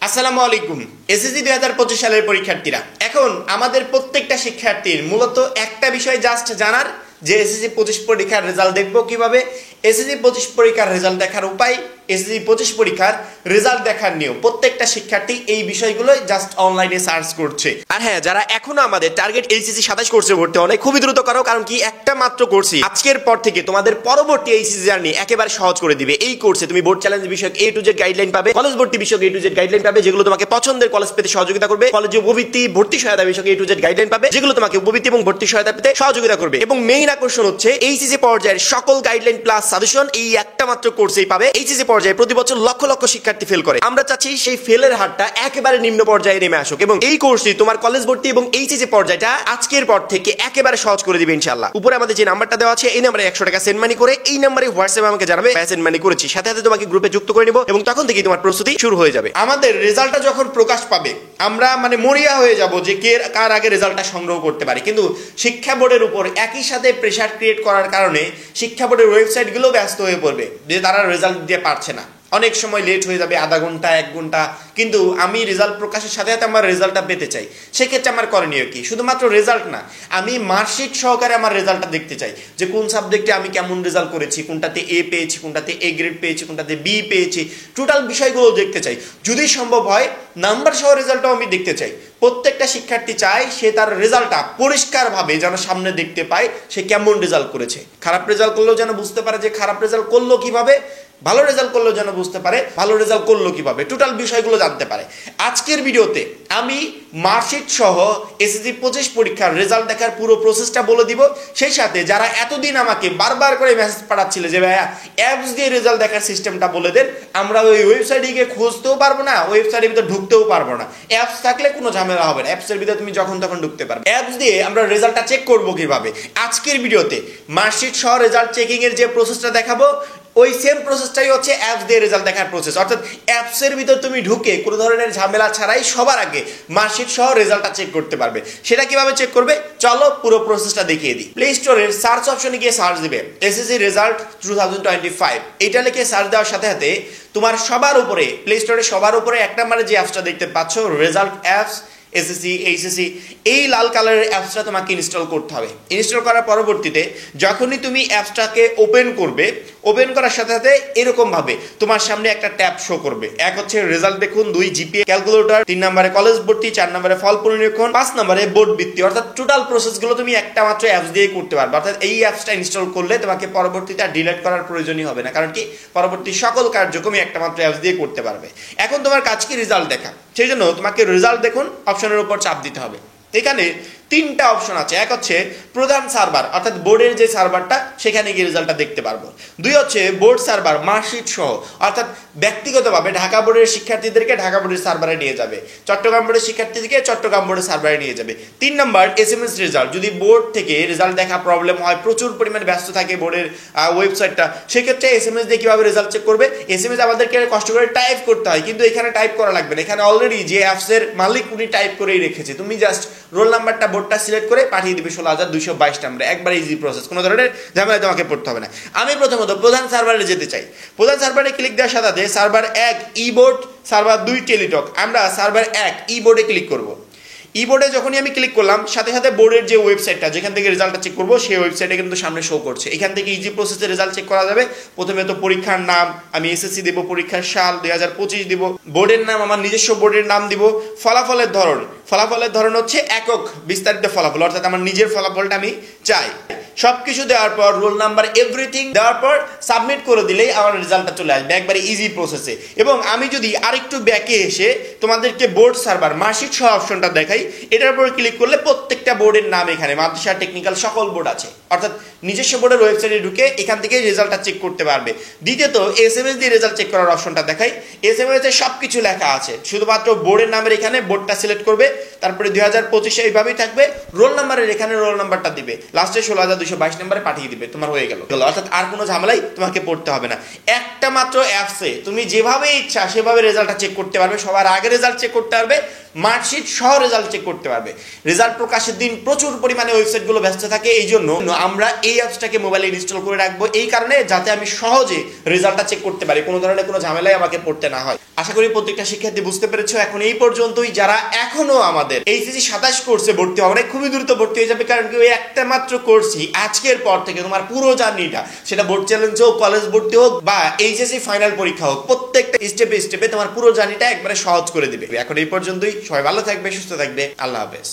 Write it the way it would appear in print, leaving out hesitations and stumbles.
আসসালামু আলাইকুম। এসএসসি 2025 সালের পরীক্ষার্থীরা, এখন আমাদের প্রত্যেকটা শিক্ষার্থীর মূলত একটা বিষয় জাস্ট জানার যে এসএসসি 25 পরীক্ষার রেজাল্ট দেখবো কিভাবে, এসএসসি 25 পরীক্ষার রেজাল্ট দেখার উপায়, এসএসসি 25 পরীক্ষার রেজাল্ট দেখার নিয়ম। প্রত্যেকটা শিক্ষার্থী এই বিষয়গুলো জাস্ট অনলাইনে সার্চ করছে। আর হ্যাঁ, যারা এখনো আমাদের টার্গেট এইচএসসি 27 কোর্সে ভর্তি হলে খুবই দ্রুত করো, কারণ কি একটা মাত্র কোর্সই আজকের পর থেকে তোমাদের পরবর্তী এইচএসসি জার্নি একেবারে সহজ করে দিবে। এই কোর্সে তুমি বোর্ড চ্যালেঞ্জ বিষয়ক A to Z গাইডলাইন পাবে, কলেজ ভর্তি বিষয়ক A to Z গাইডলাইন পাবে, যেগুলো তোমাকে পছন্দের কলেজ পেতে সহযোগিতা করবে। কলেজে উপবৃত্তি ভর্তি সহায়তা বিষয়ক A to Z গাইডলাইন পাবে, যেগুলো তোমাকে উপবৃত্তি এবং ভর্তি সহায়তা পেতে সহযোগিতা করবে। এবং মেইন আকর্ষণ হচ্ছে এইচএসসি পর্যায়ের সকল গাইডলাইন প্লাস সাজেশন এই একটা মাত্র কোর্সেই পাবে। এইচএসসি পর্যায়ে প্রতি বছর লক্ষ লক্ষ শিক্ষার্থী ফেল করে, আমরা চাচ্ছি সেই ফেলের হারটা একেবারে নিম্ন পর্যায়ে নেমে আসুক, এবং এই কোর্সটি তোমার কলেজ ভর্তি এবং এইচএসসি পর্যায়টা আজকের পর থেকে একেবারে সহজ করে দিবে ইনশাআল্লাহ। উপরে আমাদের যে নাম্বারটা দেওয়া আছে, এই নাম্বারে 100 টাকা সেন্ড মানি করে এই নাম্বারে হোয়াটসঅ্যাপে আমাকে জানাবে সেন্ড মানি করেছি, সাথে সাথে তোমাকে গ্রুপে যুক্ত করে নিব, এবং তখন থেকেই তোমার প্রস্তুতি শুরু হয়ে যাবে। আমাদের রেজাল্টটা যখন প্রকাশ পাবে আমরা মরিয়া হয়ে যাব যে কে কার আগে রেজাল্টটা সংগ্রহ করতে পারে। কিন্তু শিক্ষা বোর্ডের উপর একই সাথে প্রেসার ক্রিয়েট করার কারণে শিক্ষা বোর্ডের ওয়েবসাইটগুলো ব্যস্ত হয়ে পড়বে যে তারা রেজাল্ট দিতে পারছে না, অনেক সময় লেট হয়ে যাবে, আধা ঘন্টা 1 ঘন্টা। কিন্তু আমি রেজাল্ট প্রকাশের সাথে সাথে আমার রেজাল্টটা পেতে চাই, সেক্ষেত্রে আমার করণীয় কি? শুধুমাত্র রেজাল্ট না, আমি মার্কশিট সহকারে আমার রেজাল্টটা দেখতে চাই যে কোন সাবজেক্টে আমি কেমন রেজাল্ট করেছি, কোনটাতে A পেয়েছি, কোনটাতে A গ্রেড পেয়েছি, কোনটাতে B পেয়েছি, টোটাল বিষয়গুলো দেখতে চাই। যদি সম্ভব হয় নাম্বার সহ রেজাল্টটাও আমি দেখতে চাই। প্রত্যেকটা শিক্ষার্থী চায় সে তার রেজাল্টটা পরিষ্কারভাবে যেন সামনে দেখতে পায় সে কেমন রেজাল্ট করেছে। খারাপ রেজাল্ট করলেও যেন বুঝতে পারে যে খারাপ রেজাল্ট করলো কিভাবে, ভালো রেজাল্ট করলেও যেন বুঝতে পারে ভালো রেজাল্ট করলো কিভাবে, টোটাল বিষয়গুলো জানতে পারে। আজকের ভিডিওতে আমি মার্কশিট সহ এসএসসি 25 পরীক্ষার রেজাল্ট দেখার পুরো প্রসেসটা বলে দিব। সেই সাথে যারা এতদিন আমাকে বারবার করে মেসেজ পাঠাচ্ছিল যে ভাইয়া অ্যাপস দিয়ে রেজাল্ট দেখার সিস্টেমটা বলে দেন, আমরা ওই ওয়েবসাইটে গিয়ে খুঁজতেও পারবো না, ওয়েবসাইটের ভিতরে ঢুকতেও পারবো না। অ্যাপস থাকলে কোনো ঝামেলা হবে না, অ্যাপসের ভিতরে তুমি যখন তখন ঢুকতে পারবে। অ্যাপস দিয়ে আমরা রেজাল্টটা চেক করবো কিভাবে, আজকের ভিডিওতে মার্কশিট সহ রেজাল্ট চেকিং এর যে প্রসেসটা দেখাবো ওই সেম প্রসেসটাই হচ্ছে অ্যাপস দিয়ে রেজাল্ট দেখার প্রসেস। অর্থাৎ অ্যাপসের ভিতর তুমি ঢুকে কোনো ধরনের ঝামেলা ছাড়াই সবার আগে মার্কশিট সহ রেজাল্টটা চেক করতে পারবে। সেটা কিভাবে চেক করবে চলো পুরো প্রসেসটা দেখিয়ে দিই। প্লে স্টোরের সার্চ অপশনে গিয়ে সার্চ দিবে এসএসসি রেজাল্ট 2025, এইটা লিখে সার্চ দেওয়ার সাথে সাথে তোমার সবার উপরে প্লে স্টোরে সবার উপরে এক নম্বরে যে অ্যাপসটা দেখতে পাচ্ছ রেজাল্ট অ্যাপস এসএসসি এইচএসসি, এই লাল কালারের অ্যাপসটা তোমাকে ইনস্টল করতে হবে। ইনস্টল করার পরবর্তীতে যখনই তুমি অ্যাপসটাকে ওপেন করবে, ওপেন করার সাথে সাথে এরকম ভাবে তোমার সামনে একটা ট্যাব শো করবে। এক হচ্ছে রেজাল্ট দেখুন, 2 জিপিএ ক্যালকুলেটর, 3 নম্বরে কলেজ ভর্তি, 4 নম্বরে ফল পরিনিরীক্ষণ, 5 নম্বরে বোর্ড ভিত্তি। অর্থাৎ টোটাল প্রসেসগুলো তুমি একটা মাত্র অ্যাপস দিয়ে করতে পারবে। অর্থাৎ এই অ্যাপসটা ইনস্টল করলে তোমাকে পরবর্তীতে আর ডিলিট করার প্রয়োজনই হবে না, কারণ কি পরবর্তী সকল কার্যক্রমই একটা মাত্র অ্যাপস দিয়ে করতে পারবে। এখন তোমার কাজ কি রেজাল্ট দেখা, সেই জন্য তোমাকে রেজাল্ট দেখুন অপশনের উপর চাপ দিতে হবে। এখানে 3টা অপশন আছে। এক হচ্ছে প্রধান সার্ভার, অর্থাৎ বোর্ডের যে সার্ভারটা সেখানে গিয়ে রেজাল্টটা দেখতে পারবো। 2 হচ্ছে বোর্ড সার্ভার মার্কশিট সহ, অর্থাৎ ব্যক্তিগতভাবে ঢাকা বোর্ডের শিক্ষার্থীদেরকে ঢাকা বোর্ডের সার্ভারে নিয়ে যাবে, চট্টগ্রাম বোর্ডের শিক্ষার্থীদেরকে চট্টগ্রাম বোর্ডের সার্ভারে নিয়ে যাবে। 3 নম্বর এসএমএস রেজাল্ট, যদি বোর্ড থেকে রেজাল্ট দেখা প্রবলেম হয়, প্রচুর পরিমাণে ব্যস্ত থাকে বোর্ডের ওয়েবসাইটটা, সেক্ষেত্রে এসএমএস দিয়ে কিভাবে রেজাল্ট চেক করবে। এসএমএস আমাদেরকে কষ্ট করে টাইপ করতে হয়, কিন্তু এখানে টাইপ করা লাগবে না, এখানে অলরেডি যে অ্যাপসের মালিক উনি টাইপ করেই রেখেছে। তুমি জাস্ট রোল নাম্বারটা বোর্ডটা সিলেক্ট করে পাঠিয়ে দিবে 16,222 নম্বরে, একবার ইজি প্রসেস, কোনো ধরনের ঝামেলা তোমাকে পড়তে হবে না। আমি প্রথমত প্রধান সার্ভারে যেতে চাই। প্রধান সার্ভারে ক্লিক দেওয়ার সাথে সাথে সার্ভার 1 ই বোর্ড, সার্ভার 2 টেলিটক, আমরা সার্ভার 1 ই বোর্ডে ক্লিক করব। ই বোর্ডে যখনই আমি ক্লিক করলাম সাথে সাথে বোর্ডের যে ওয়েবসাইটটা যেখান থেকে রেজাল্টটা চেক করবো সেই ওয়েবসাইটে কিন্তু সামনে শো করছে। এখান থেকে ইজি প্রসেসে রেজাল্ট চেক করা যাবে। প্রথমে তো পরীক্ষার নাম, আমি এসএসসি দেবো, পরীক্ষার সাল 2025 দিব, বোর্ডের নাম আমার নিজস্ব বোর্ডের নাম দিব, ফলাফলের ধরন, ফলাফলের ধরন হচ্ছে একক বিস্তারিত ফলাফল, অর্থাৎ আমার নিজের ফলাফলটা আমি চাই। সবকিছু দেওয়ার পর রোল নাম্বার এভরিথিং দেওয়ার পর সাবমিট করে দিলেই আমার রেজাল্টটা চলে আসবে একবারে ইজি প্রসেসে। এবং আমি যদি আরেকটু ব্যাকে এসে তোমাদেরকে বোর্ড সার্ভার মার্কশিট সহ অপশনটা দেখাই, এটার উপর ক্লিক করলে প্রত্যেকটা বোর্ডের নাম এখানে মাদ্রাসা টেকনিক্যাল সকল বোর্ড আছে, অর্থাৎ নিজস্ব বোর্ডের ওয়েবসাইটে ঢুকে এখান থেকে রেজাল্টটা চেক করতে পারবে। দ্বিতীয়ত এসএমএস দিয়ে রেজাল্ট চেক করার অপশনটা দেখাই, এসএমএস এ সবকিছু লেখা আছে, শুধুমাত্র বোর্ডের নামের এখানে বোর্ডটা সিলেক্ট করবে, তারপরে 2025 এইভাবেই থাকবে, রোল নাম্বারের এখানে রোল নাম্বারটা দিবে, লাস্টে 16,222 নম্বরে পাঠিয়ে দিবে, তোমার হয়ে গেল। অর্থাৎ আর কোনো ঝামেলাই তোমাকে পড়তে হবে না। একটা মাত্র অ্যাপসে তুমি যেভাবে ইচ্ছা সেভাবে রেজাল্টটা চেক করতে পারবে, সবার আগে রেজাল্ট চেক করতে পারবে, মার্কশিট সহ রেজাল্ট চেক করতে পারবে। রেজাল্ট প্রকাশের দিন প্রচুর পরিমাণে ওয়েবসাইটগুলো ব্যস্ত থাকে, এই জন্য আমরা এই অ্যাপসটাকে মোবাইলে ইনস্টল করে রাখবো, এই কারণে যাতে আমি সহজে রেজাল্টটা চেক করতে পারি, কোনো ধরনের কোনো ঝামেলায় আমাকে পড়তে না হয়। আশা করি প্রত্যেকটা শিক্ষার্থী বুঝতে পেরেছো। এখন এই পর্যন্তই। যারা এখনো আমাদের এইচএসসি 27 কোর্সে ভর্তি হবে, খুবই দ্রুত ভর্তি হয়ে যাবে, কারণ কি ওই একটা মাত্র কোর্সই আজকের পর থেকে তোমার পুরো জার্নিটা, সেটা বোর্ড চ্যালেঞ্জ হোক, কলেজ ভর্তি হোক বা এইচএসসি ফাইনাল পরীক্ষা হোক, প্রত্যেকটা স্টেপে স্টেপে তোমার পুরো জার্নিটা একবারে সহজ করে দিবে। এখন এই পর্যন্তই। সবাই ভালো থাকবে, সুস্থ থাকবে। আল্লাহ হাফেজ।